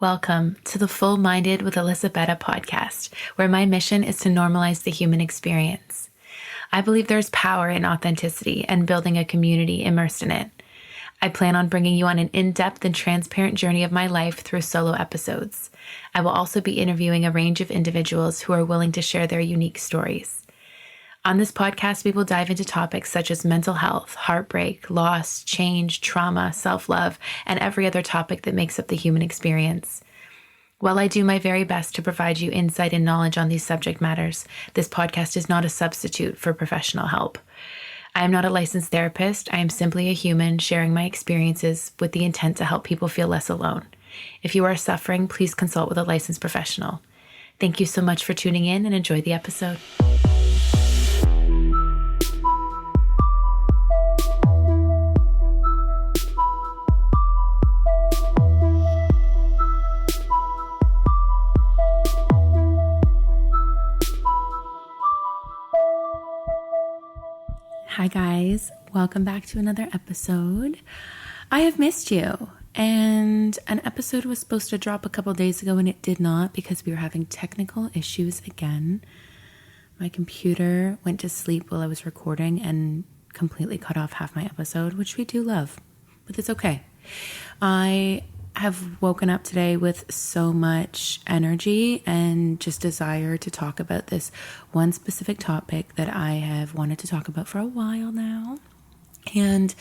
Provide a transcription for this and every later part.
Welcome to the Full Minded with Alyssa Bette podcast, where my mission is to normalize the human experience. I believe there's power in authenticity and building a community immersed in it. I plan on bringing you on an in-depth and transparent journey of my life through solo episodes. I will also be interviewing a range of individuals who are willing to share their unique stories. On this podcast, we will dive into topics such as mental health, heartbreak, loss, change, trauma, self-love, and every other topic that makes up the human experience. While I do my very best to provide you insight and knowledge on these subject matters, this podcast is not a substitute for professional help. I am not a licensed therapist. I am simply a human sharing my experiences with the intent to help people feel less alone. If you are suffering, please consult with a licensed professional. Thank you so much for tuning in and enjoy the episode. Hi guys, welcome back to another episode. I have missed you, and an episode was supposed to drop a couple days ago and it did not because we were having technical issues again. My computer went to sleep while I was recording and completely cut off half my episode, which we do love, but it's okay. I have woken up today with so much energy and just desire to talk about this one specific topic that I have wanted to talk about for a while now. And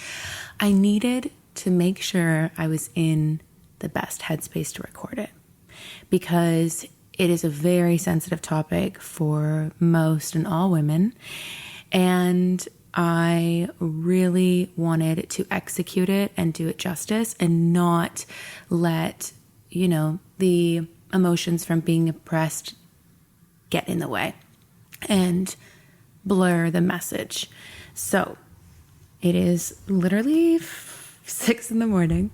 I needed to make sure I was in the best headspace to record it because it is a very sensitive topic for most and all women. And I really wanted to execute it and do it justice and not let, the emotions from being oppressed get in the way and blur the message. So it is literally 6 a.m.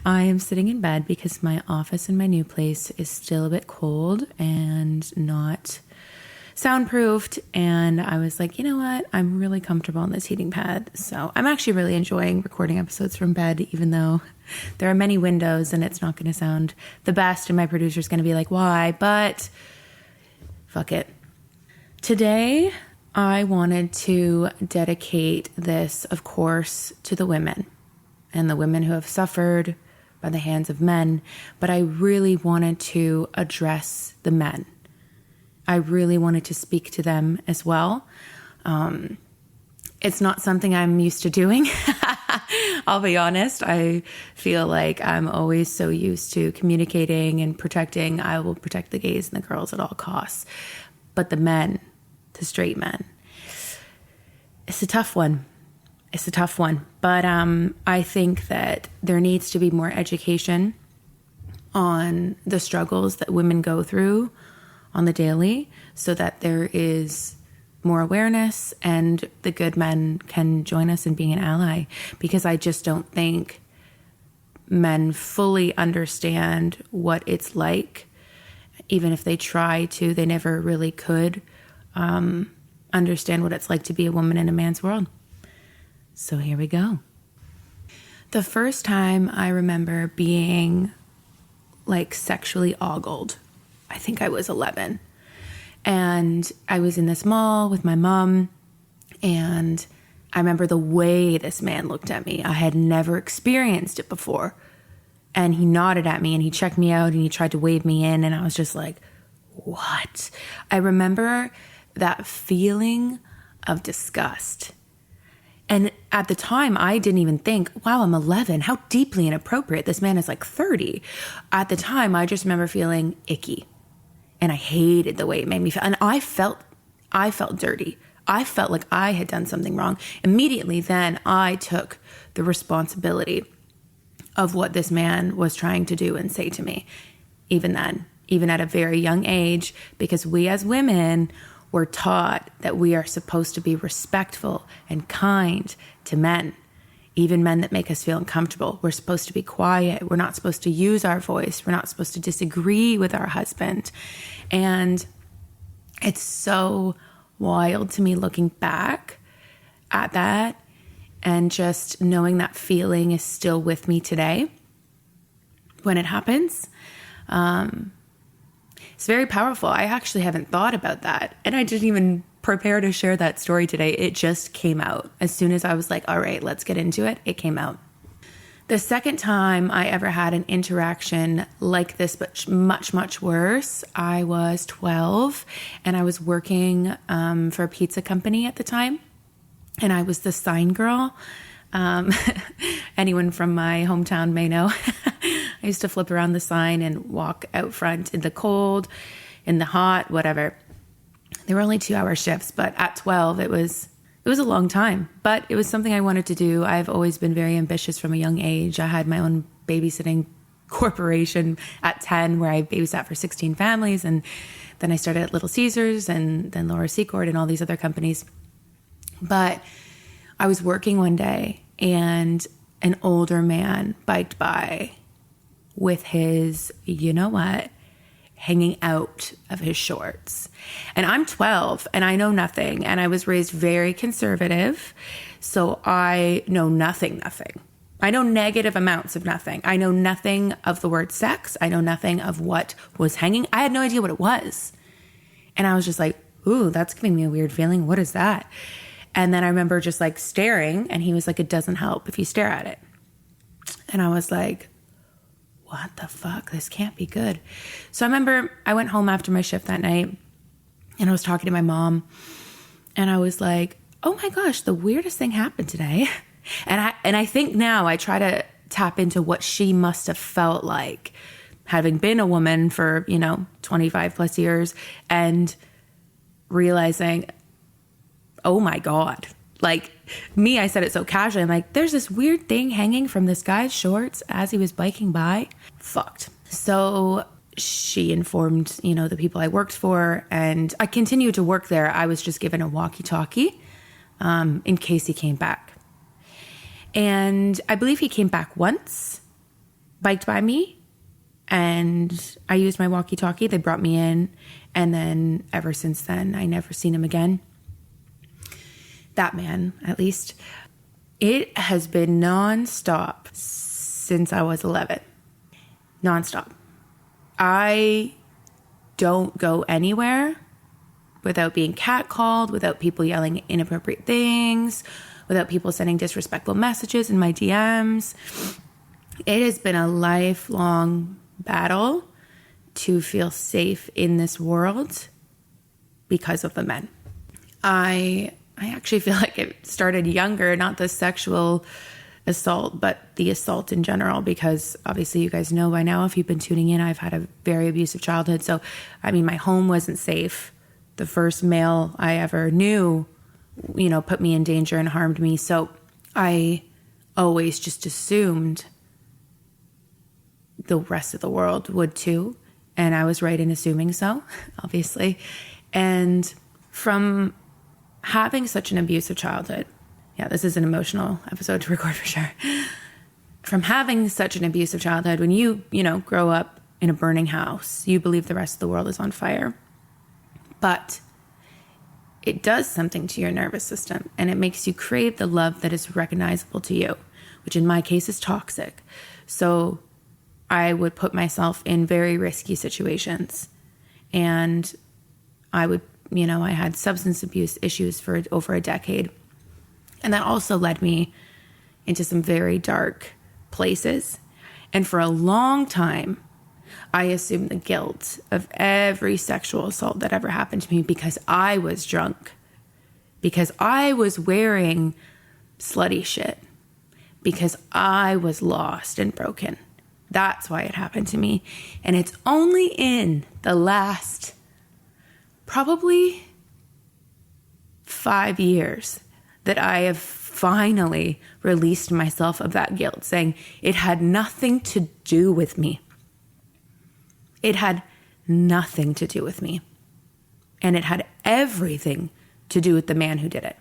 I am sitting in bed because my office in my new place is still a bit cold and not soundproofed, and I was like, you know what? I'm really comfortable in this heating pad. So I'm actually really enjoying recording episodes from bed, even though there are many windows and it's not going to sound the best, and my producer's going to be like, why? But fuck it. Today, I wanted to dedicate this, of course, to the women and the women who have suffered by the hands of men, but I really wanted to address the men. I really wanted to speak to them as well. It's not something I'm used to doing. I'll be honest. I feel like I'm always so used to communicating and protecting. I will protect the gays and the girls at all costs. But the men, the straight men, it's a tough one. But I think that there needs to be more education on the struggles that women go through on the daily so that there is more awareness and the good men can join us in being an ally, because I just don't think men fully understand what it's like. Even if they try to, they never really could understand what it's like to be a woman in a man's world. So here we go. The first time I remember being sexually ogled, I think I was 11, and I was in this mall with my mom, and I remember the way this man looked at me. I had never experienced it before, and he nodded at me and he checked me out and he tried to wave me in, and I was just like, what? I remember that feeling of disgust. And at the time, I didn't even think, wow, I'm 11. How deeply inappropriate. This man is 30. At the time, I just remember feeling icky. And I hated the way it made me feel. And I felt dirty. I felt like I had done something wrong. Immediately then, I took the responsibility of what this man was trying to do and say to me. Even then, even at a very young age, because we as women were taught that we are supposed to be respectful and kind to men. Even men that make us feel uncomfortable. We're supposed to be quiet. We're not supposed to use our voice. We're not supposed to disagree with our husband. And it's so wild to me looking back at that and just knowing that feeling is still with me today when it happens. It's very powerful. I actually haven't thought about that. And I didn't even prepare to share that story today. It just came out. As soon as I was like, all right, let's get into it, it came out. The second time I ever had an interaction like this, but much, much worse, I was 12 and I was working for a pizza company at the time. And I was the sign girl. Anyone from my hometown may know. I used to flip around the sign and walk out front in the cold, in the hot, whatever. They were only 2-hour shifts, but at 12, it was a long time, but it was something I wanted to do. I've always been very ambitious from a young age. I had my own babysitting corporation at 10 where I babysat for 16 families. And then I started at Little Caesars and then Laura Secord and all these other companies. But I was working one day and an older man biked by with his, you know what, hanging out of his shorts. And I'm 12 and I know nothing. And I was raised very conservative. So I know nothing. I know negative amounts of nothing. I know nothing of the word sex. I know nothing of what was hanging. I had no idea what it was. And I was just like, ooh, that's giving me a weird feeling. What is that? And then I remember just like staring and he was like, it doesn't help if you stare at it. And I was like, what the fuck? This can't be good. So I remember I went home after my shift that night and I was talking to my mom and I was like, oh my gosh, the weirdest thing happened today. And I think now I try to tap into what she must have felt like having been a woman for, 25 plus years and realizing, oh my God, like me, I said it so casually. I'm like, there's this weird thing hanging from this guy's shorts as he was biking by. Fucked. So she informed, the people I worked for, and I continued to work there. I was just given a walkie-talkie in case he came back. And I believe he came back once, biked by me, and I used my walkie-talkie. They brought me in, and then ever since then, I never seen him again. That man, at least. It has been nonstop since I was 11. Nonstop. I don't go anywhere without being catcalled, without people yelling inappropriate things, without people sending disrespectful messages in my DMs. It has been a lifelong battle to feel safe in this world because of the men. I actually feel like it started younger, not the sexual assault, but the assault in general, because obviously you guys know by now, if you've been tuning in, I've had a very abusive childhood. So, my home wasn't safe. The first male I ever knew, put me in danger and harmed me. So I always just assumed the rest of the world would too. And I was right in assuming so, obviously. And from having such an abusive childhood, this is an emotional episode to record for sure. From having such an abusive childhood, when you grow up in a burning house, you believe the rest of the world is on fire. But it does something to your nervous system, and it makes you crave the love that is recognizable to you, which in my case is toxic. So I would put myself in very risky situations, and I would, I had substance abuse issues for over a decade. And that also led me into some very dark places. And for a long time, I assumed the guilt of every sexual assault that ever happened to me because I was drunk, because I was wearing slutty shit, because I was lost and broken. That's why it happened to me. And it's only in the last probably 5 years that I have finally released myself of that guilt, saying it had nothing to do with me. It had nothing to do with me. And it had everything to do with the man who did it.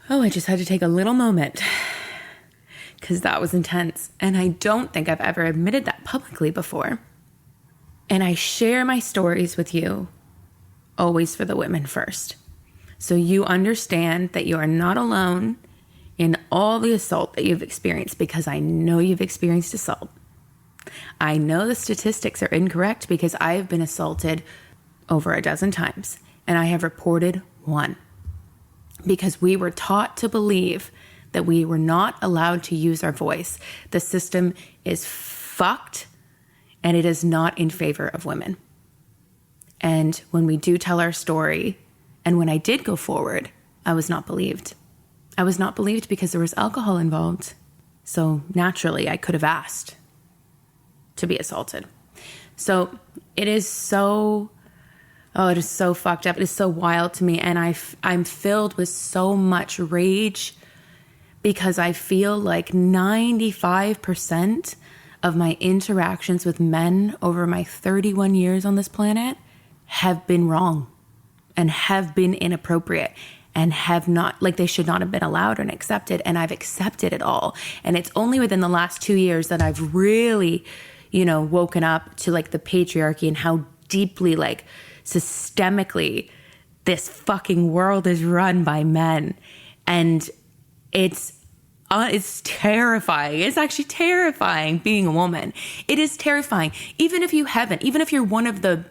Oh, I just had to take a little moment because that was intense. And I don't think I've ever admitted that publicly before. And I share my stories with you always for the women first. So you understand that you are not alone in all the assault that you've experienced, because I know you've experienced assault. I know the statistics are incorrect because I have been assaulted over a dozen times and I have reported one because we were taught to believe that we were not allowed to use our voice. The system is fucked and it is not in favor of women. And when we do tell our story, and when I did go forward, I was not believed. I was not believed because there was alcohol involved. So naturally, I could have asked to be assaulted. So it is so, it is so fucked up. It is so wild to me. And I'm filled with so much rage because I feel like 95% of my interactions with men over my 31 years on this planet have been wrong and have been inappropriate and have not, like they should not have been allowed and accepted. And I've accepted it all. And it's only within the last 2 years that I've really, woken up to like the patriarchy and how deeply, like systemically this fucking world is run by men. And it's terrifying. It's actually terrifying being a woman. It is terrifying. Even if you're one of the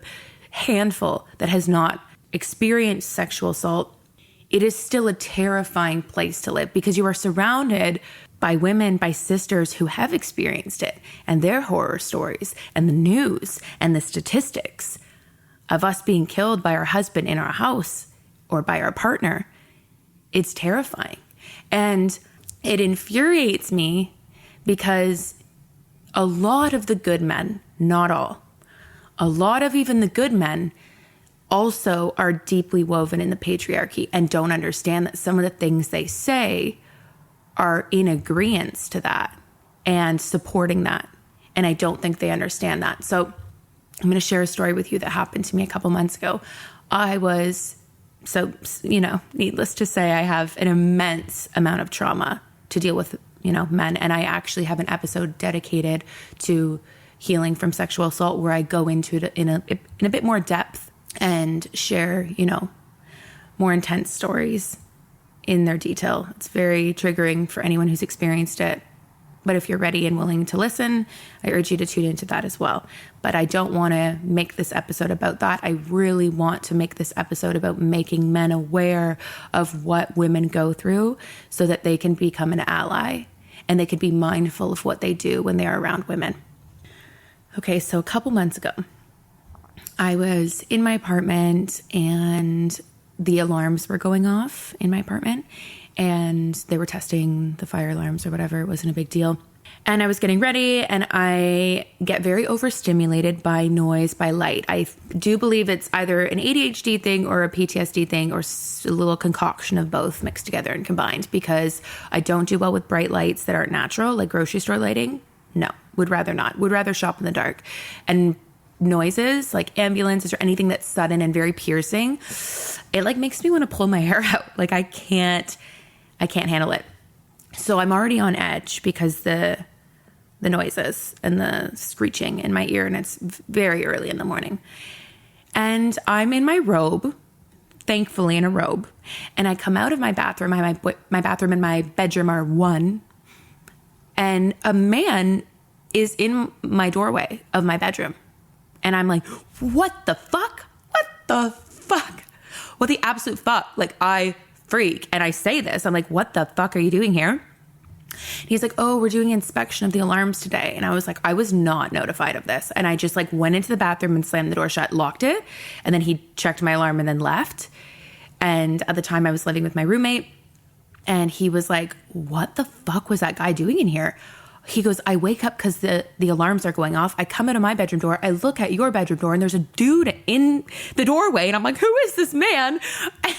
handful that has not experienced sexual assault, it is still a terrifying place to live because you are surrounded by women, by sisters who have experienced it and their horror stories and the news and the statistics of us being killed by our husband in our house or by our partner. It's terrifying. And it infuriates me because a lot of the good men, not all, a lot of even the good men also are deeply woven in the patriarchy and don't understand that some of the things they say are in agreement to that and supporting that. And I don't think they understand that. So I'm going to share a story with you that happened to me a couple months ago. Needless to say, I have an immense amount of trauma to deal with, men. And I actually have an episode dedicated to healing from sexual assault where I go into it in a bit more depth and share, more intense stories in their detail. It's very triggering for anyone who's experienced it. But if you're ready and willing to listen, I urge you to tune into that as well. But I don't want to make this episode about that. I really want to make this episode about making men aware of what women go through so that they can become an ally and they can be mindful of what they do when they are around women. Okay, so a couple months ago, I was in my apartment and the alarms were going off in my apartment and they were testing the fire alarms or whatever. It wasn't a big deal. And I was getting ready and I get very overstimulated by noise, by light. I do believe it's either an ADHD thing or a PTSD thing or a little concoction of both mixed together and combined because I don't do well with bright lights that aren't natural, like grocery store lighting. No, would rather not. Would rather shop in the dark. And noises like ambulances or anything that's sudden and very piercing, it like makes me want to pull my hair out. Like I can't handle it. So I'm already on edge because the noises and the screeching in my ear, and it's very early in the morning. And I'm in my robe, thankfully in a robe, and I come out of my bathroom. My bathroom and my bedroom are one, and a man is in my doorway of my bedroom. And I'm like, what the fuck? What the fuck? What the absolute fuck? Like I freak. And I say this, I'm like, what the fuck are you doing here? And he's like, oh, we're doing inspection of the alarms today. And I was like, I was not notified of this. And I just like went into the bathroom and slammed the door shut, locked it. And then he checked my alarm and then left. And at the time I was living with my roommate and he was like, what the fuck was that guy doing in here? He goes, I wake up because the alarms are going off. I come out of my bedroom door. I look at your bedroom door and there's a dude in the doorway. And I'm like, who is this man?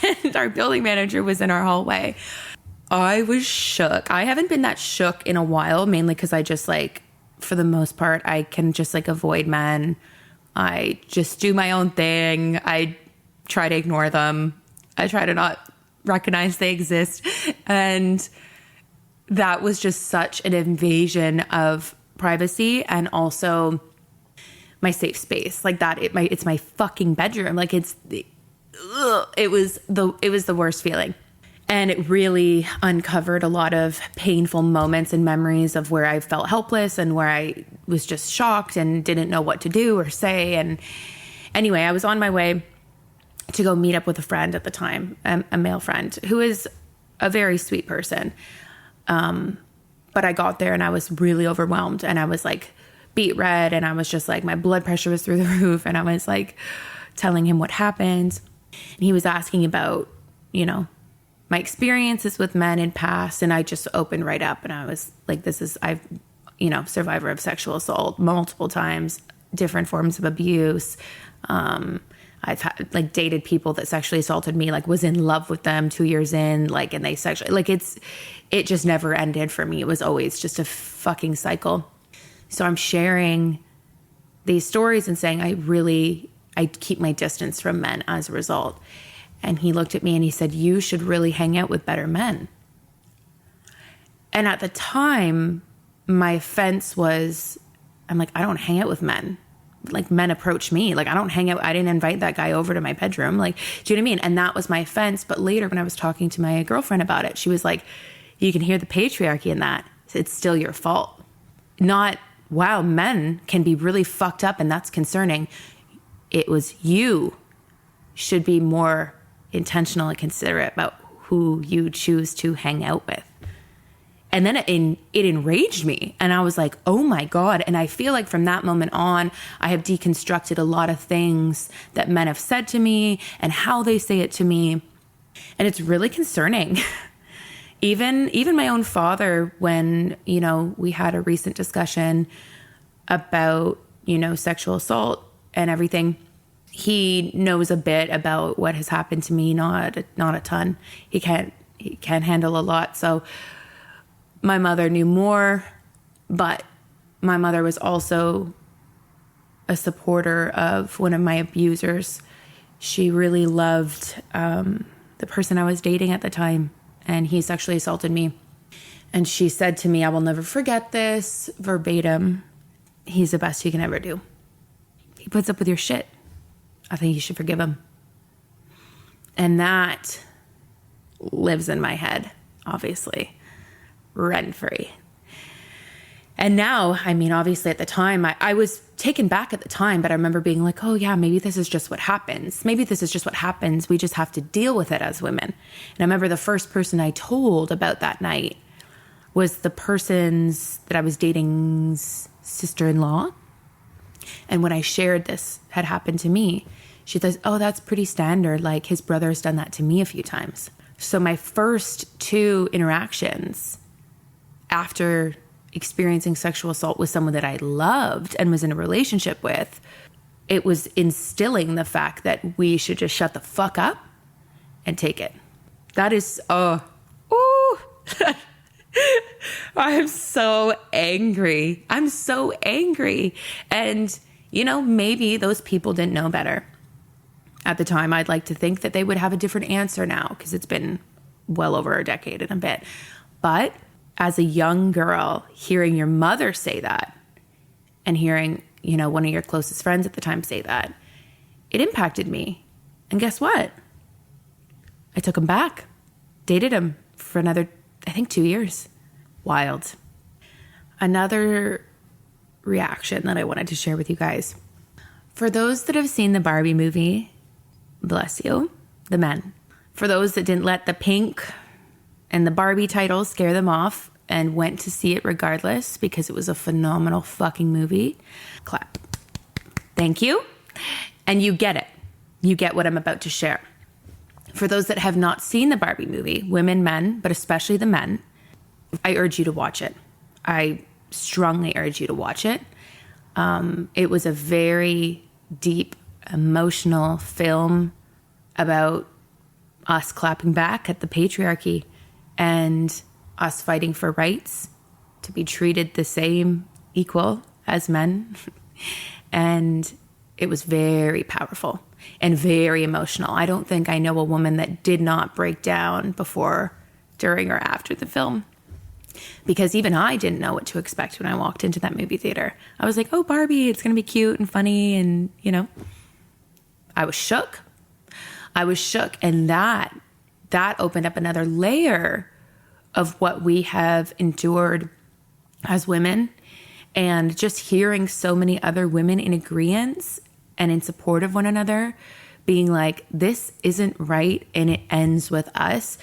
And our building manager was in our hallway. I was shook. I haven't been that shook in a while, mainly because I just like, for the most part, I can just like avoid men. I just do my own thing. I try to ignore them. I try to not recognize they exist. And that was just such an invasion of privacy and also my safe space. Like that, it's my fucking bedroom. Like it was the worst feeling. And it really uncovered a lot of painful moments and memories of where I felt helpless and where I was just shocked and didn't know what to do or say. And anyway, I was on my way to go meet up with a friend at the time, a male friend who is a very sweet person. But I got there and I was really overwhelmed, and I was like beet red, and I was just like, my blood pressure was through the roof, and I was like telling him what happened. And he was asking about, you know, my experiences with men in past, and I just opened right up, and I was like, I've, you know, survivor of sexual assault multiple times, different forms of abuse. I've had, like, dated people that sexually assaulted me, like was in love with them 2 years in, like, and they sexually, like, it just never ended for me. It was always just a fucking cycle. So I'm sharing these stories and saying, I keep my distance from men as a result. And he looked at me and he said, you should really hang out with better men. And at the time, my offense was, I'm like, I don't hang out with men. Like, men approach me. Like, I don't hang out. I didn't invite that guy over to my bedroom. Like, do you know what I mean? And that was my offense. But later, when I was talking to my girlfriend about it, she was like, you can hear the patriarchy in that. It's still your fault. Not, wow, men can be really fucked up and that's concerning. It was, you should be more intentional and considerate about who you choose to hang out with. And then it enraged me. And I was like, oh my God. And I feel like from that moment on, I have deconstructed a lot of things that men have said to me and how they say it to me. And it's really concerning. Even my own father, when, you know, we had a recent discussion about, you know, sexual assault and everything, he knows a bit about what has happened to me, not a ton. He can't handle a lot. So my mother knew more, but my mother was also a supporter of one of my abusers. She really loved the person I was dating at the time, and he sexually assaulted me. And she said to me, I will never forget this, verbatim, he's the best you can ever do. He puts up with your shit. I think you should forgive him. And that lives in my head, obviously, rent-free. And now, I mean, obviously at the time, I was taken back at the time, but I remember being like, oh yeah, maybe this is just what happens. Maybe this is just what happens. We just have to deal with it as women. And I remember the first person I told about that night was the person's that I was dating's sister-in-law. And when I shared this had happened to me, she says, oh, that's pretty standard. Like, his brother has done that to me a few times. So my first two interactions after experiencing sexual assault with someone that I loved and was in a relationship with, it was instilling the fact that we should just shut the fuck up and take it. That is, I'm so angry. I'm so angry. And, you know, maybe those people didn't know better at the time. I'd like to think that they would have a different answer now, because it's been well over a decade and a bit. But as a young girl, hearing your mother say that and hearing, you know, one of your closest friends at the time say that, it impacted me. And guess what? I took him back, dated him for another, I think, 2 years. Wild. Another reaction that I wanted to share with you guys. For those that have seen the Barbie movie, bless you, the men. For those that didn't let the pink and the Barbie title scare them off and went to see it regardless because it was a phenomenal fucking movie, clap. Thank you. And you get it. You get what I'm about to share. For those that have not seen the Barbie movie, women, men, but especially the men, I urge you to watch it. I strongly urge you to watch it. It was a very deep, emotional film about us clapping back at the patriarchy and us fighting for rights to be treated the same, equal as men. And it was very powerful and very emotional. I don't think I know a woman that did not break down before, during, or after the film. Because even I didn't know what to expect when I walked into that movie theater. I was like, oh, Barbie, it's going to be cute and funny. And, you know, I was shook. And that that opened up another layer of what we have endured as women. And just hearing so many other women in agreement and in support of one another, being like, this isn't right and it ends with us.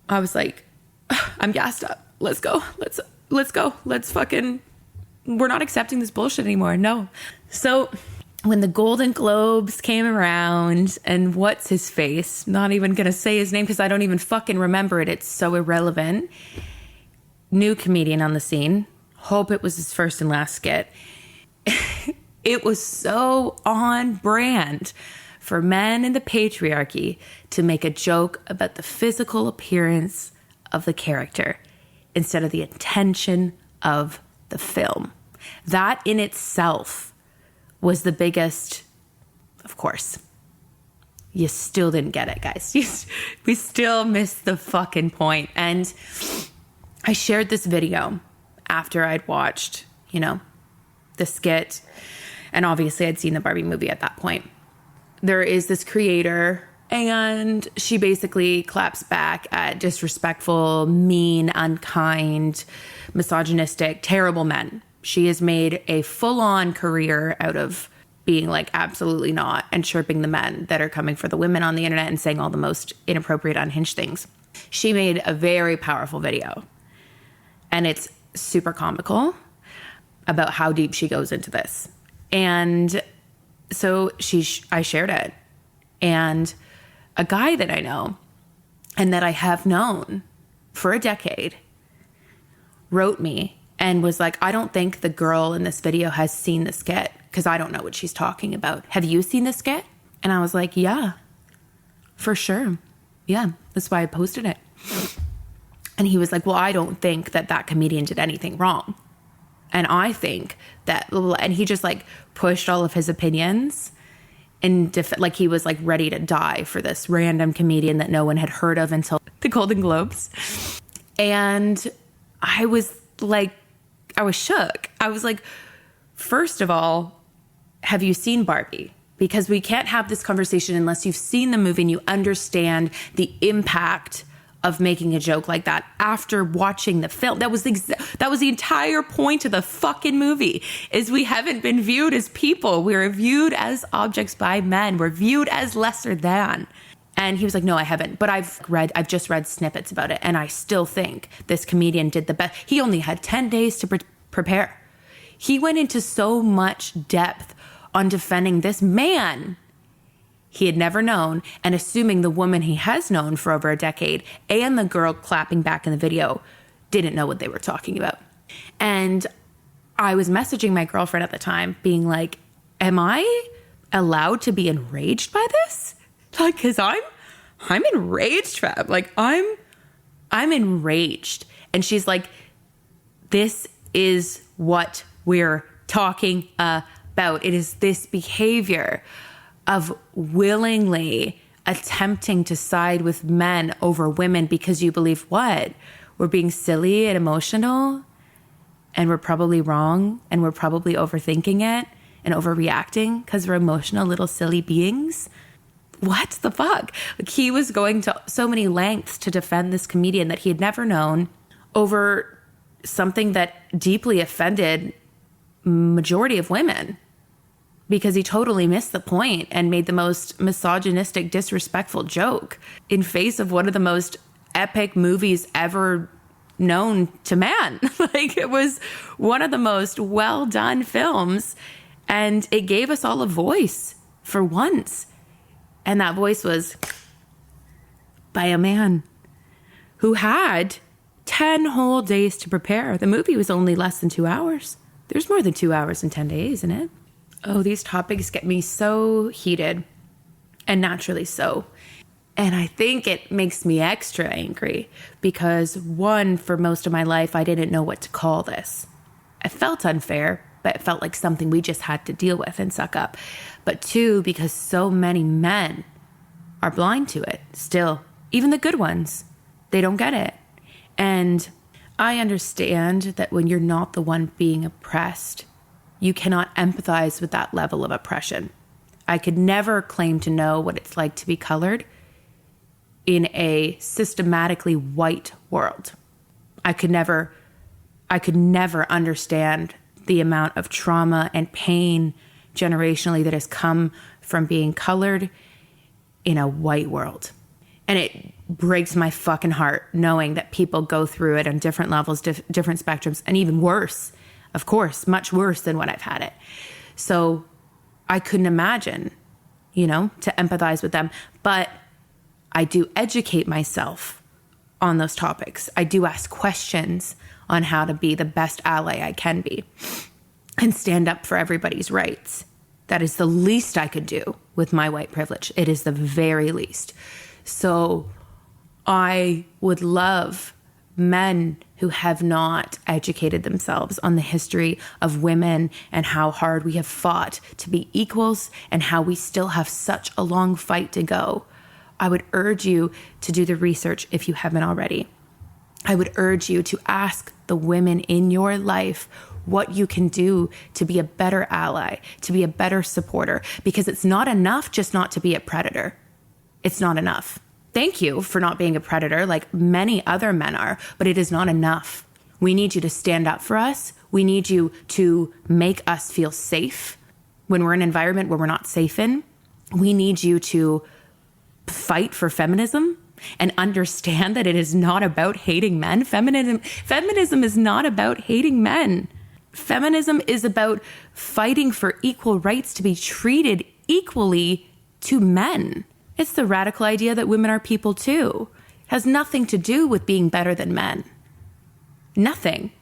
I was like, I'm gassed up. Let's go. Let's go. Let's fucking, we're not accepting this bullshit anymore. No. So when the Golden Globes came around, and what's his face? Not even going to say his name because I don't even fucking remember it. It's so irrelevant. New comedian on the scene. Hope it was his first and last skit. It was so on brand for men in the patriarchy to make a joke about the physical appearance of the character instead of the intention of the film. That in itself was the biggest, of course. You still didn't get it, guys. We still missed the fucking point. And I shared this video after I'd watched, the skit. And obviously I'd seen the Barbie movie at that point. There is this creator, and she basically claps back at disrespectful, mean, unkind, misogynistic, terrible men. She has made a full-on career out of being like, absolutely not, and chirping the men that are coming for the women on the internet and saying all the most inappropriate, unhinged things. She made a very powerful video, and it's super comical about how deep she goes into this. And so I shared it, and a guy that I know and that I have known for a decade wrote me and was like, I don't think the girl in this video has seen the skit because I don't know what she's talking about. Have you seen the skit? And I was like, yeah, for sure. Yeah, that's why I posted it. And he was like, well, I don't think that comedian did anything wrong. And I think that, and he just like pushed all of his opinions and like he was like ready to die for this random comedian that no one had heard of until the Golden Globes. And I was shook. I was like, first of all, have you seen Barbie? Because we can't have this conversation unless you've seen the movie and you understand the impact of making a joke like that after watching the film. That was the entire point of the fucking movie, is we haven't been viewed as people. We're viewed as objects by men. We're viewed as lesser than. And he was like, no, I haven't. But I've just read snippets about it. And I still think this comedian did the best. He only had 10 days to prepare. He went into so much depth on defending this man he had never known, and assuming the woman he has known for over a decade and the girl clapping back in the video didn't know what they were talking about. And I was messaging my girlfriend at the time being like, am I allowed to be enraged by this? Like, cause I'm enraged, fam. Like I'm enraged. And she's like, this is what we're talking about. It is this behavior of willingly attempting to side with men over women because you believe what? We're being silly and emotional, and we're probably wrong, and we're probably overthinking it and overreacting because we're emotional little silly beings. What the fuck? Like, he was going to so many lengths to defend this comedian that he had never known over something that deeply offended majority of women, because he totally missed the point and made the most misogynistic, disrespectful joke in face of one of the most epic movies ever known to man. Like, it was one of the most well done films, and it gave us all a voice for once. And that voice was by a man who had 10 whole days to prepare. The movie was only less than 2 hours. There's more than 2 hours in 10 days, isn't it? Oh, these topics get me so heated, and naturally so. And I think it makes me extra angry because, one, for most of my life, I didn't know what to call this. I felt unfair, but it felt like something we just had to deal with and suck up. But two, because so many men are blind to it still, even the good ones, they don't get it. And I understand that when you're not the one being oppressed, you cannot empathize with that level of oppression. I could never claim to know what it's like to be colored in a systematically white world. I could never understand the amount of trauma and pain generationally that has come from being colored in a white world. And it breaks my fucking heart knowing that people go through it on different levels, different spectrums, and even worse, of course, much worse than what I've had it. So I couldn't imagine, to empathize with them. But I do educate myself on those topics. I do ask questions on how to be the best ally I can be and stand up for everybody's rights. That is the least I could do with my white privilege. It is the very least. So I would love men who have not educated themselves on the history of women and how hard we have fought to be equals and how we still have such a long fight to go. I would urge you to do the research if you haven't already. I would urge you to ask the women in your life what you can do to be a better ally, to be a better supporter, because it's not enough just not to be a predator. It's not enough. Thank you for not being a predator like many other men are, but it is not enough. We need you to stand up for us. We need you to make us feel safe when we're in an environment where we're not safe in. We need you to fight for feminism and understand that it is not about hating men. Feminism is not about hating men. Feminism is about fighting for equal rights to be treated equally to men. It's the radical idea that women are people too. It has nothing to do with being better than men. Nothing.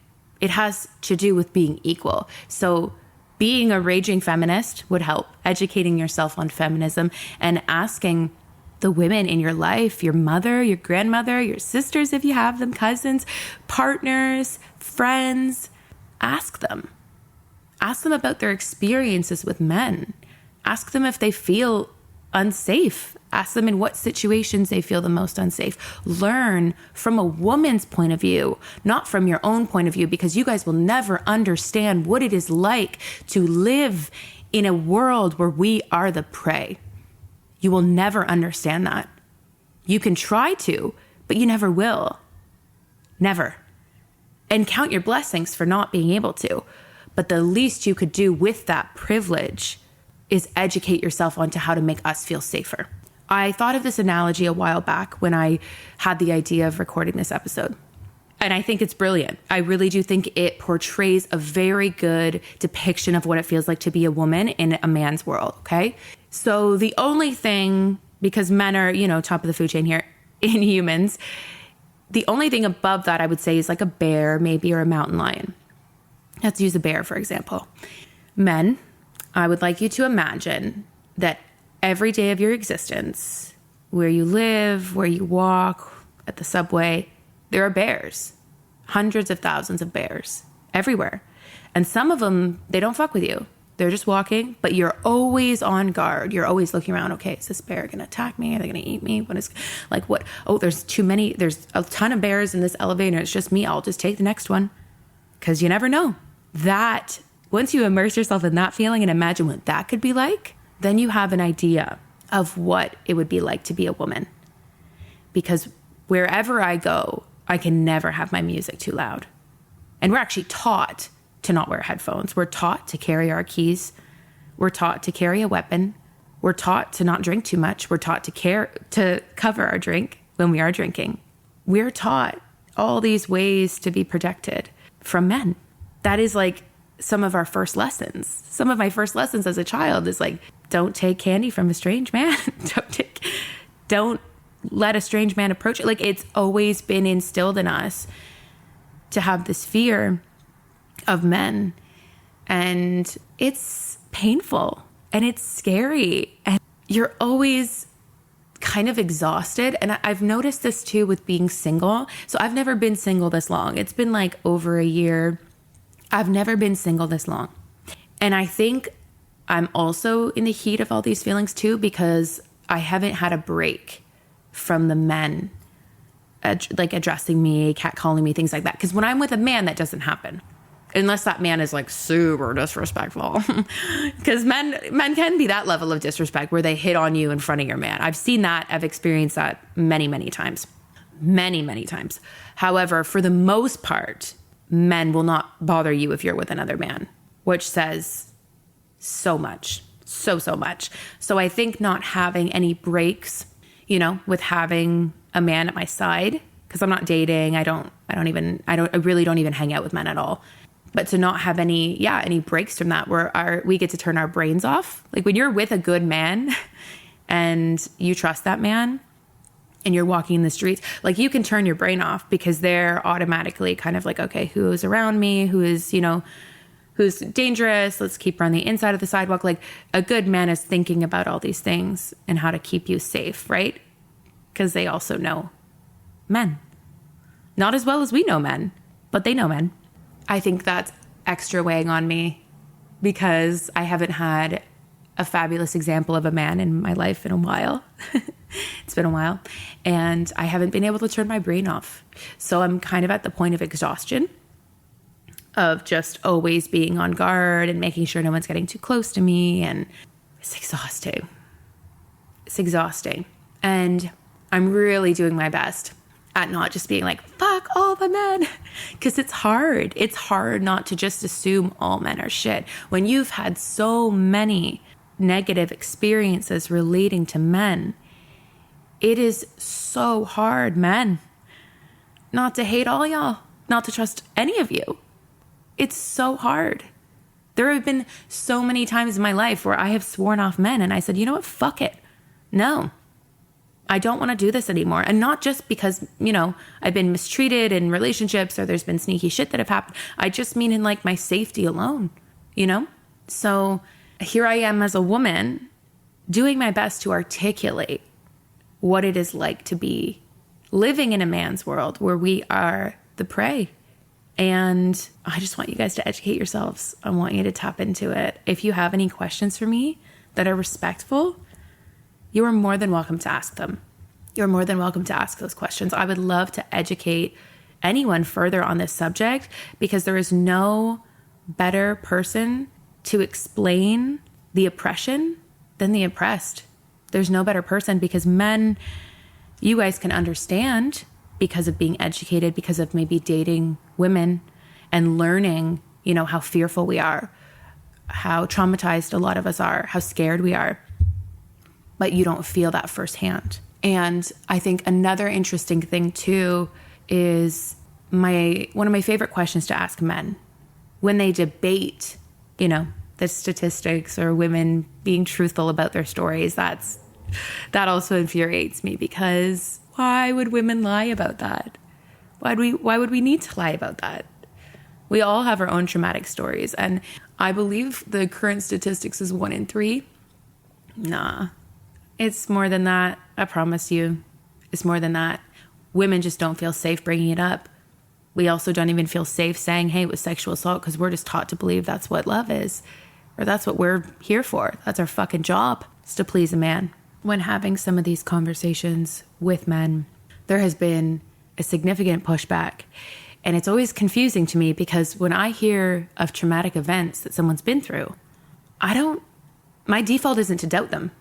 It has to do with being equal. So being a raging feminist would help. Educating yourself on feminism and asking the women in your life, your mother, your grandmother, your sisters if you have them, cousins, partners, friends, ask them. Ask them about their experiences with men. Ask them if they feel unsafe. Ask them in what situations they feel the most unsafe. Learn from a woman's point of view, not from your own point of view, because you guys will never understand what it is like to live in a world where we are the prey. You will never understand that. You can try to, but you never will. Never. And count your blessings for not being able to. But the least you could do with that privilege is educate yourself onto how to make us feel safer. I thought of this analogy a while back when I had the idea of recording this episode. And I think it's brilliant. I really do think it portrays a very good depiction of what it feels like to be a woman in a man's world, okay? So the only thing, because men are, top of the food chain here in humans, the only thing above that I would say is like a bear maybe, or a mountain lion. Let's use a bear, for example. Men, I would like you to imagine that every day of your existence, where you live, where you walk, at the subway, there are bears, hundreds of thousands of bears everywhere. And some of them, they don't fuck with you. They're just walking, but you're always on guard. You're always looking around. Okay, is this bear going to attack me? Are they going to eat me? What? Oh, there's too many. There's a ton of bears in this elevator. It's just me. I'll just take the next one, because you never know. That, once you immerse yourself in that feeling and imagine what that could be like, then you have an idea of what it would be like to be a woman. Because wherever I go, I can never have my music too loud. And we're actually taught to not wear headphones. We're taught to carry our keys. We're taught to carry a weapon. We're taught to not drink too much. We're taught to cover our drink when we are drinking. We're taught all these ways to be protected from men. That is like some of our first lessons. Some of my first lessons as a child is like, don't take candy from a strange man. Don't let a strange man approach it. Like, it's always been instilled in us to have this fear of men. And it's painful and it's scary. And you're always kind of exhausted. And I've noticed this too with being single. So I've never been single this long. It's been like over a year. I've never been single this long. And I think I'm also in the heat of all these feelings too, because I haven't had a break from the men like addressing me, catcalling me, things like that. Because when I'm with a man, that doesn't happen. Unless that man is like super disrespectful. Because men can be that level of disrespect where they hit on you in front of your man. I've seen that. I've experienced that many, many times. Many, many times. However, for the most part, men will not bother you if you're with another man, which says so much. So much. So I think not having any breaks, with having a man at my side, because I'm not dating. I really don't even hang out with men at all. But to not have any breaks from that where we get to turn our brains off. Like when you're with a good man and you trust that man and you're walking in the streets, like you can turn your brain off because they're automatically kind of like, okay, who's around me? Who is, who's dangerous? Let's keep her on the inside of the sidewalk. Like a good man is thinking about all these things and how to keep you safe, right? Because they also know men. Not as well as we know men, but they know men. I think that's extra weighing on me because I haven't had a fabulous example of a man in my life in a while. It's been a while. And I haven't been able to turn my brain off. So I'm kind of at the point of exhaustion of just always being on guard and making sure no one's getting too close to me. And it's exhausting. It's exhausting. And I'm really doing my best at not just being like, fuck all the men. Because it's hard. It's hard not to just assume all men are shit. When you've had so many negative experiences relating to men, it is so hard, men, not to hate all y'all, not to trust any of you. It's so hard. There have been so many times in my life where I have sworn off men and I said, you know what? Fuck it. No. I don't want to do this anymore. And not just because, I've been mistreated in relationships or there's been sneaky shit that have happened. I just mean in like my safety alone, So here I am as a woman doing my best to articulate what it is like to be living in a man's world where we are the prey. And I just want you guys to educate yourselves. I want you to tap into it. If you have any questions for me that are respectful, you are more than welcome to ask them. You're more than welcome to ask those questions. I would love to educate anyone further on this subject because there is no better person to explain the oppression than the oppressed. There's no better person because men, you guys can understand because of being educated, because of maybe dating women and learning, how fearful we are, how traumatized a lot of us are, how scared we are. But you don't feel that firsthand. And I think another interesting thing too is one of my favorite questions to ask men when they debate, the statistics or women being truthful about their stories. That also infuriates me because why would women lie about that? Why would we need to lie about that? We all have our own traumatic stories. And I believe the current statistics is 1 in 3. Nah. It's more than that. I promise you. It's more than that. Women just don't feel safe bringing it up. We also don't even feel safe saying, hey, it was sexual assault because we're just taught to believe that's what love is. Or that's what we're here for. That's our fucking job, is to please a man. When having some of these conversations with men, there has been a significant pushback. And it's always confusing to me because when I hear of traumatic events that someone's been through, my default isn't to doubt them.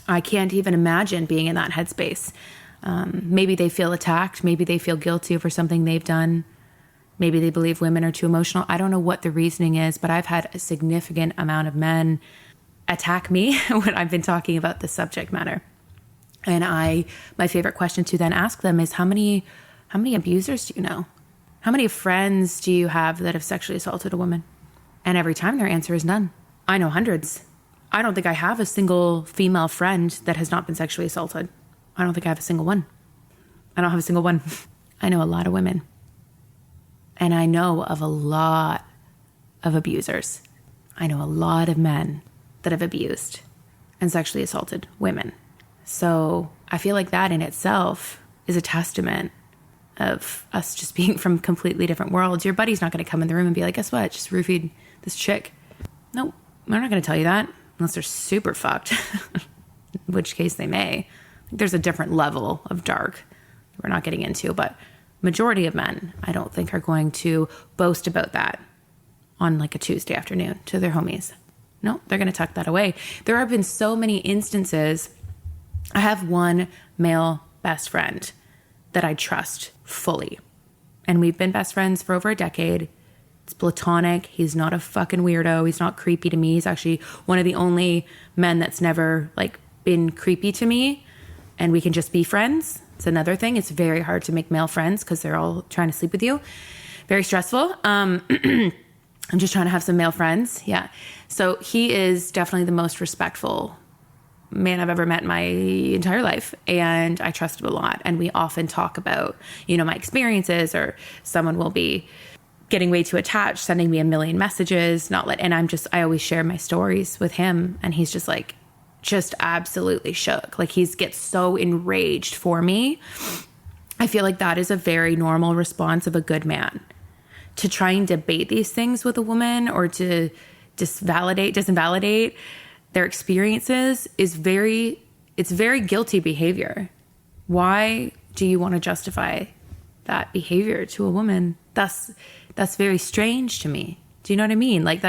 I can't even imagine being in that headspace. Maybe they feel attacked. Maybe they feel guilty for something they've done. Maybe they believe women are too emotional. I don't know what the reasoning is, but I've had a significant amount of men attack me when I've been talking about this subject matter. And my favorite question to then ask them is, how many abusers do you know? How many friends do you have that have sexually assaulted a woman? And every time their answer is none. I know hundreds. I don't think I have a single female friend that has not been sexually assaulted. I don't think I have a single one. I don't have a single one. I know a lot of women. And I know of a lot of abusers. I know a lot of men that have abused and sexually assaulted women. So I feel like that in itself is a testament of us just being from completely different worlds. Your buddy's not going to come in the room and be like, guess what? Just roofied this chick. Nope, they're not going to tell you that unless they're super fucked, in which case they may. There's a different level of dark we're not getting into, but majority of men, I don't think, are going to boast about that on like a Tuesday afternoon to their homies. No, they're going to tuck that away. There have been so many instances. I have one male best friend that I trust fully. And we've been best friends for over a decade. It's platonic. He's not a fucking weirdo. He's not creepy to me. He's actually one of the only men that's never like been creepy to me. And we can just be friends. It's another thing. It's very hard to make male friends because they're all trying to sleep with you. Very stressful. I'm just trying to have some male friends. Yeah. So he is definitely the most respectful man I've ever met in my entire life. And I trust him a lot. And we often talk about, you know, my experiences, or someone will be getting way too attached, sending me a million messages, and I always share my stories with him. And he's just like, just absolutely shook. Like he gets so enraged for me. I feel like that is a very normal response of a good man. To try and debate these things with a woman or to disinvalidate their experiences it's very guilty behavior. Why do you want to justify that behavior to a woman? That's very strange to me. Do you know what I mean? Like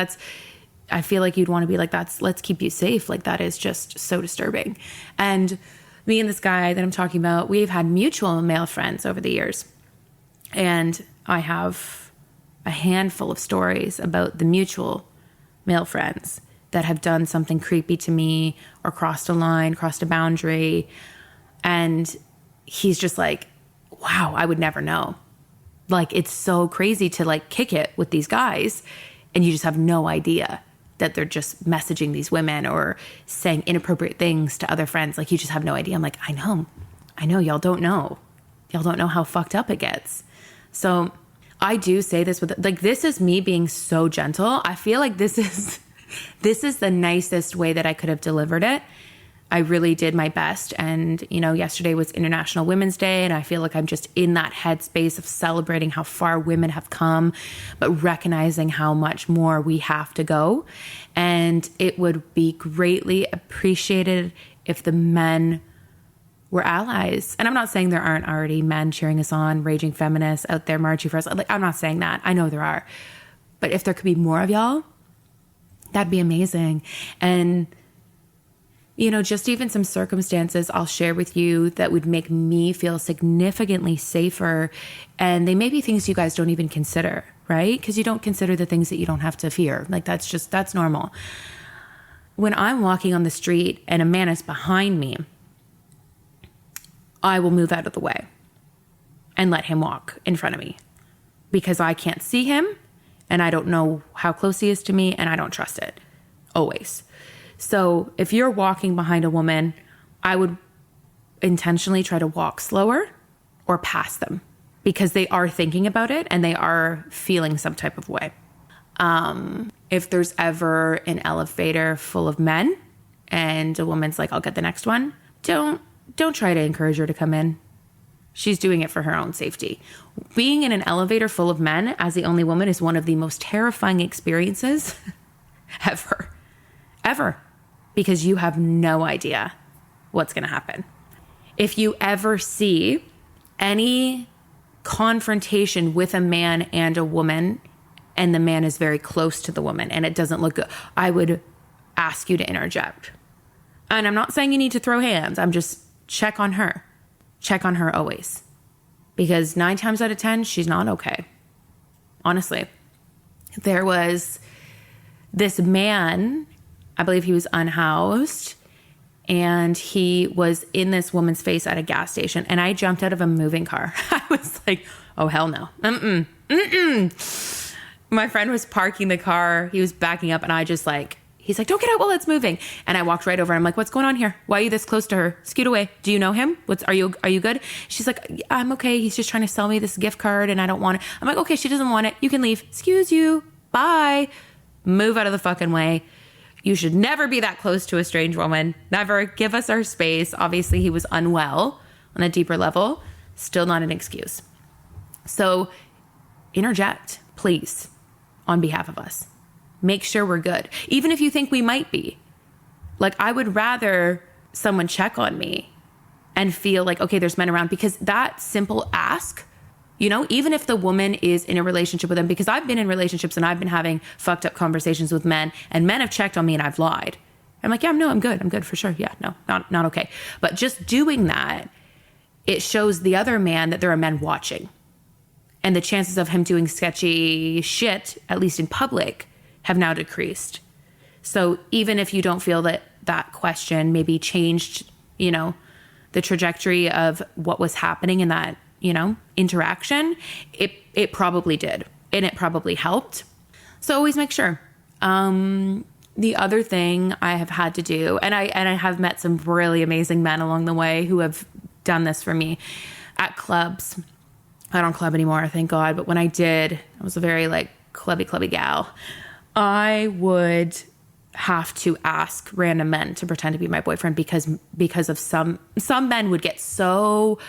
I feel like you'd want to be like, let's keep you safe. Like that is just so disturbing. And me and this guy that I'm talking about, we've had mutual male friends over the years. And I have a handful of stories about the mutual male friends that have done something creepy to me or crossed a line, crossed a boundary. And he's just like, wow, I would never know. Like, it's so crazy to like kick it with these guys and you just have no idea that they're just messaging these women or saying inappropriate things to other friends. Like, you just have no idea. I'm like, I know y'all don't know. Y'all don't know how fucked up it gets. So I do say this with like, this is me being so gentle. I feel like this is the nicest way that I could have delivered it. I really did my best. And, you know, yesterday was International Women's Day. And I feel like I'm just in that headspace of celebrating how far women have come, but recognizing how much more we have to go. And it would be greatly appreciated if the men were allies. And I'm not saying there aren't already men cheering us on, raging feminists out there marching for us. Like, I'm not saying that. I know there are. But if there could be more of y'all, that'd be amazing. And, you know, just even some circumstances I'll share with you that would make me feel significantly safer. And they may be things you guys don't even consider, right? Because you don't consider the things that you don't have to fear. Like, that's normal. When I'm walking on the street and a man is behind me, I will move out of the way and let him walk in front of me because I can't see him and I don't know how close he is to me and I don't trust it. Always. So if you're walking behind a woman, I would intentionally try to walk slower or pass them because they are thinking about it and they are feeling some type of way. If there's ever an elevator full of men and a woman's like, I'll get the next one, don't try to encourage her to come in. She's doing it for her own safety. Being in an elevator full of men as the only woman is one of the most terrifying experiences ever, because you have no idea what's going to happen. If you ever see any confrontation with a man and a woman, and the man is very close to the woman and it doesn't look good, I would ask you to interject. And I'm not saying you need to throw hands. I'm just check on her. Check on her always. Because 9 times out of 10, she's not okay. Honestly. There was this man, I believe he was unhoused, and he was in this woman's face at a gas station, and I jumped out of a moving car. I was like, oh, hell no. My friend was parking the car. He was backing up, and I just like, he's like, don't get out while it's moving. And I walked right over. I'm like, what's going on here? Why are you this close to her? Scoot away. Do you know him? Are you good? She's like, I'm okay. He's just trying to sell me this gift card and I don't want it. I'm like, okay, she doesn't want it. You can leave. Excuse you. Bye. Move out of the fucking way. You should never be that close to a strange woman. Never. Give us our space. Obviously, he was unwell on a deeper level. Still not an excuse. So interject, please, on behalf of us. Make sure we're good. Even if you think we might be. Like, I would rather someone check on me and feel like, okay, there's men around, because that simple ask, You know, even if the woman is in a relationship with them, because I've been in relationships and I've been having fucked up conversations with men, and men have checked on me and I've lied. I'm like, yeah, no, I'm good. I'm good for sure. Yeah, no, not okay. But just doing that, it shows the other man that there are men watching. And the chances of him doing sketchy shit, at least in public, have now decreased. So even if you don't feel that that question maybe changed, you know, the trajectory of what was happening in that, you know, interaction, it probably did. And it probably helped. So always make sure. The other thing I have had to do, and I have met some really amazing men along the way who have done this for me at clubs. I don't club anymore, thank God. But when I did, I was a very like clubby gal. I would have to ask random men to pretend to be my boyfriend because of some men would get so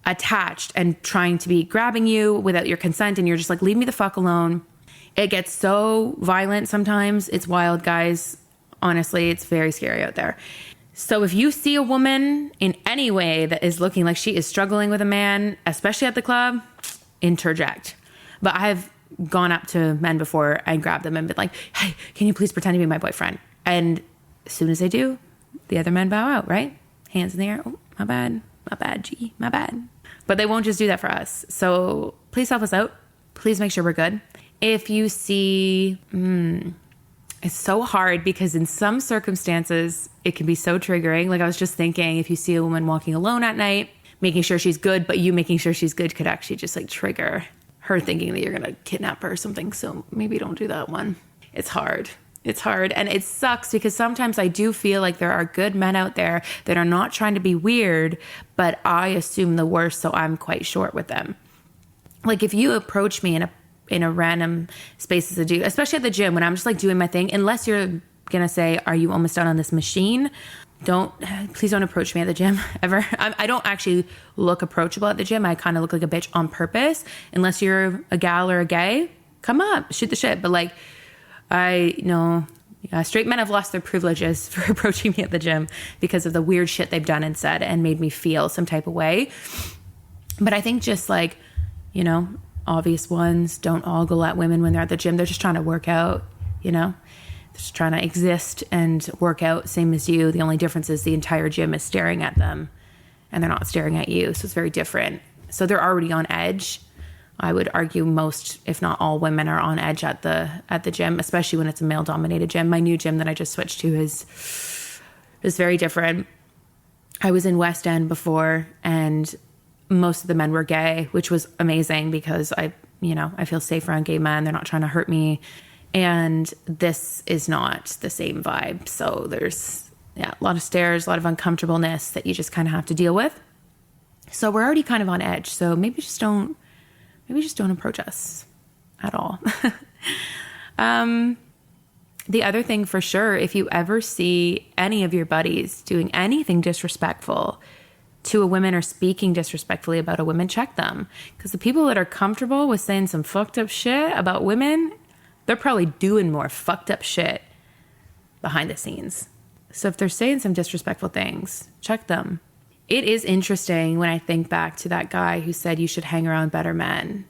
attached and trying to be grabbing you without your consent, and you're just like, leave me the fuck alone. It gets so violent sometimes. It's wild, guys. Honestly, it's very scary out there. So if you see a woman in any way that is looking like she is struggling with a man, especially at the club, interject. But I've gone up to men before and grabbed them and been like, hey, can you please pretend to be my boyfriend? And as soon as they do, the other men bow out, right? Hands in the air. Oh, my bad, G, my bad. But they won't just do that for us. So please help us out. Please make sure we're good. If you see, it's so hard because in some circumstances, it can be so triggering. Like I was just thinking, if you see a woman walking alone at night, making sure she's good, but you making sure she's good could actually just like trigger her thinking that you're going to kidnap her or something. So maybe don't do that one. It's hard. It's hard. And it sucks because sometimes I do feel like there are good men out there that are not trying to be weird, but I assume the worst. So I'm quite short with them. Like if you approach me in a random space as a dude, especially at the gym when I'm just like doing my thing, unless you're going to say, are you almost done on this machine? Please don't approach me at the gym ever. I don't actually look approachable at the gym. I kind of look like a bitch on purpose. Unless you're a gal or a gay, come up, shoot the shit. But like, straight men have lost their privileges for approaching me at the gym because of the weird shit they've done and said and made me feel some type of way. But I think just like, you know, obvious ones don't ogle at women when they're at the gym. They're just trying to work out, you know, they're just trying to exist and work out, same as you. The only difference is the entire gym is staring at them and they're not staring at you. So it's very different. So they're already on edge. I would argue most, if not all women are on edge at the gym, especially when it's a male dominated gym. My new gym that I just switched to is very different. I was in West End before and most of the men were gay, which was amazing because I feel safe around gay men. They're not trying to hurt me. And this is not the same vibe. So there's a lot of stares, a lot of uncomfortableness that you just kind of have to deal with. So we're already kind of on edge. So maybe just don't approach us at all. The other thing for sure, if you ever see any of your buddies doing anything disrespectful to a woman or speaking disrespectfully about a woman, check them. Because the people that are comfortable with saying some fucked up shit about women, they're probably doing more fucked up shit behind the scenes. So if they're saying some disrespectful things, check them. It is interesting when I think back to that guy who said you should hang around better men.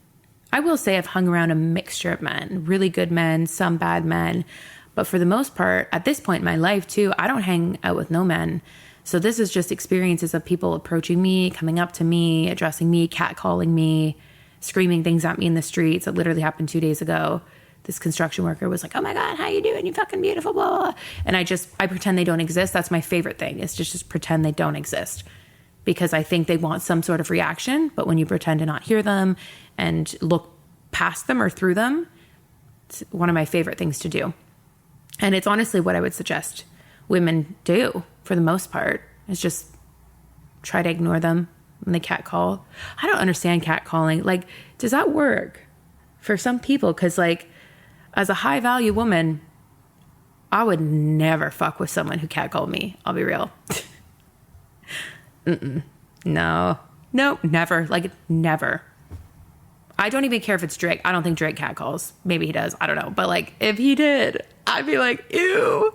I will say I've hung around a mixture of men, really good men, some bad men. But for the most part, at this point in my life too, I don't hang out with no men. So this is just experiences of people approaching me, coming up to me, addressing me, catcalling me, screaming things at me in the streets. It literally happened 2 days ago. This construction worker was like, oh my God, how you doing? You fucking beautiful, blah, blah, blah. And I pretend they don't exist. That's my favorite thing, is just pretend they don't exist. Because I think they want some sort of reaction. But when you pretend to not hear them and look past them or through them, it's one of my favorite things to do. And it's honestly what I would suggest women do for the most part, is just try to ignore them when they catcall. I don't understand catcalling. Like, does that work for some people? Because like, as a high value woman, I would never fuck with someone who catcalled me. I'll be real. No, never. Like, never. I don't even care if it's Drake. I don't think Drake catcalls. Maybe he does. I don't know. But like, if he did, I'd be like, ew,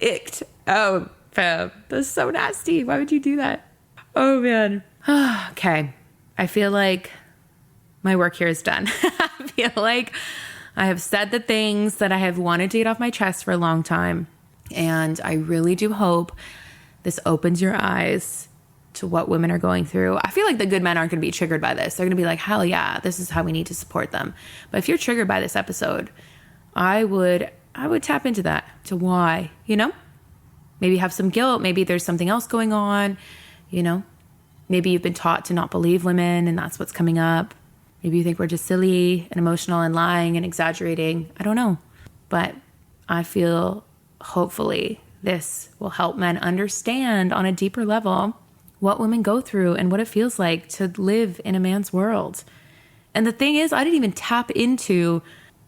icked. Oh, fam, that's so nasty. Why would you do that? Oh man. Okay. I feel like my work here is done. I feel like I have said the things that I have wanted to get off my chest for a long time. And I really do hope this opens your eyes to what women are going through. I feel like the good men aren't going to be triggered by this. They're going to be like, hell yeah, this is how we need to support them. But if you're triggered by this episode, I would tap into that, to why, you know? Maybe have some guilt. Maybe there's something else going on, you know? Maybe you've been taught to not believe women and that's what's coming up. Maybe you think we're just silly and emotional and lying and exaggerating. I don't know. But I feel hopefully this will help men understand on a deeper level what women go through and what it feels like to live in a man's world. And the thing is, I didn't even tap into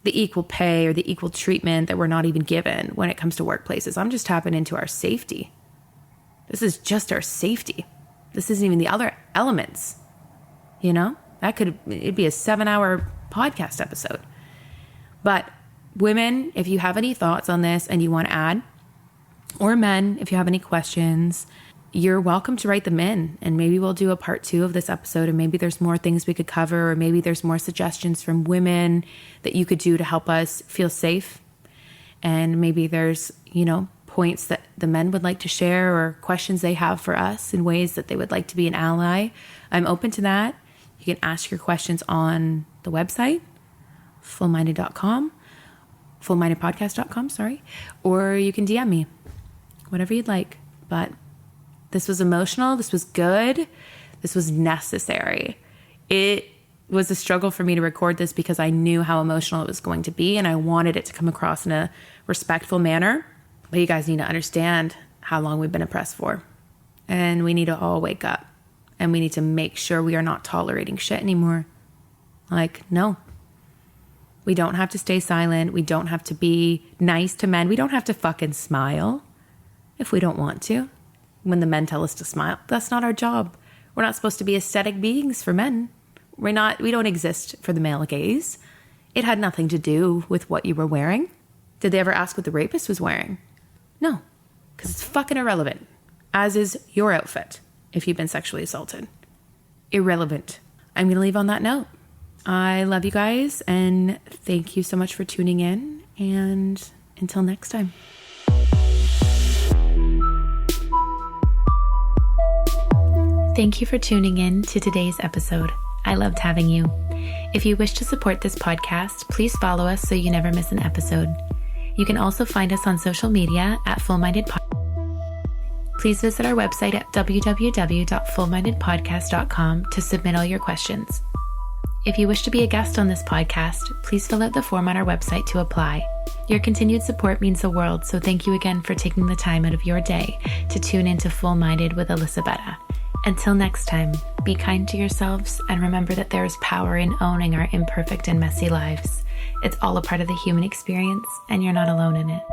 the equal pay or the equal treatment that we're not even given when it comes to workplaces. I'm just tapping into our safety. This is just our safety. This isn't even the other elements, you know? It'd be a 7-hour podcast episode. But women, if you have any thoughts on this and you want to add, or men, if you have any questions, you're welcome to write them in, and maybe we'll do a part 2 of this episode, and maybe there's more things we could cover, or maybe there's more suggestions from women that you could do to help us feel safe. And maybe there's, you know, points that the men would like to share or questions they have for us in ways that they would like to be an ally. I'm open to that. You can ask your questions on the website, fullminded.com, fullmindedpodcast.com, sorry, or you can DM me, whatever you'd like. But this was emotional. This was good. This was necessary. It was a struggle for me to record this because I knew how emotional it was going to be, and I wanted it to come across in a respectful manner. But you guys need to understand how long we've been oppressed for. And we need to all wake up. And we need to make sure we are not tolerating shit anymore. Like, no. We don't have to stay silent. We don't have to be nice to men. We don't have to fucking smile if we don't want to. When the men tell us to smile, that's not our job. We're not supposed to be aesthetic beings for men. We don't exist for the male gaze. It had nothing to do with what you were wearing. Did they ever ask what the rapist was wearing? No, because it's fucking irrelevant, as is your outfit if you've been sexually assaulted. Irrelevant. I'm going to leave on that note. I love you guys, and thank you so much for tuning in, and until next time. Thank you for tuning in to today's episode. I loved having you. If you wish to support this podcast, please follow us so you never miss an episode. You can also find us on social media at Full Minded Podcast. Please visit our website at www.fullmindedpodcast.com to submit all your questions. If you wish to be a guest on this podcast, please fill out the form on our website to apply. Your continued support means the world, so thank you again for taking the time out of your day to tune into Full Minded with Alyssa Bette. Until next time, be kind to yourselves and remember that there is power in owning our imperfect and messy lives. It's all a part of the human experience, and you're not alone in it.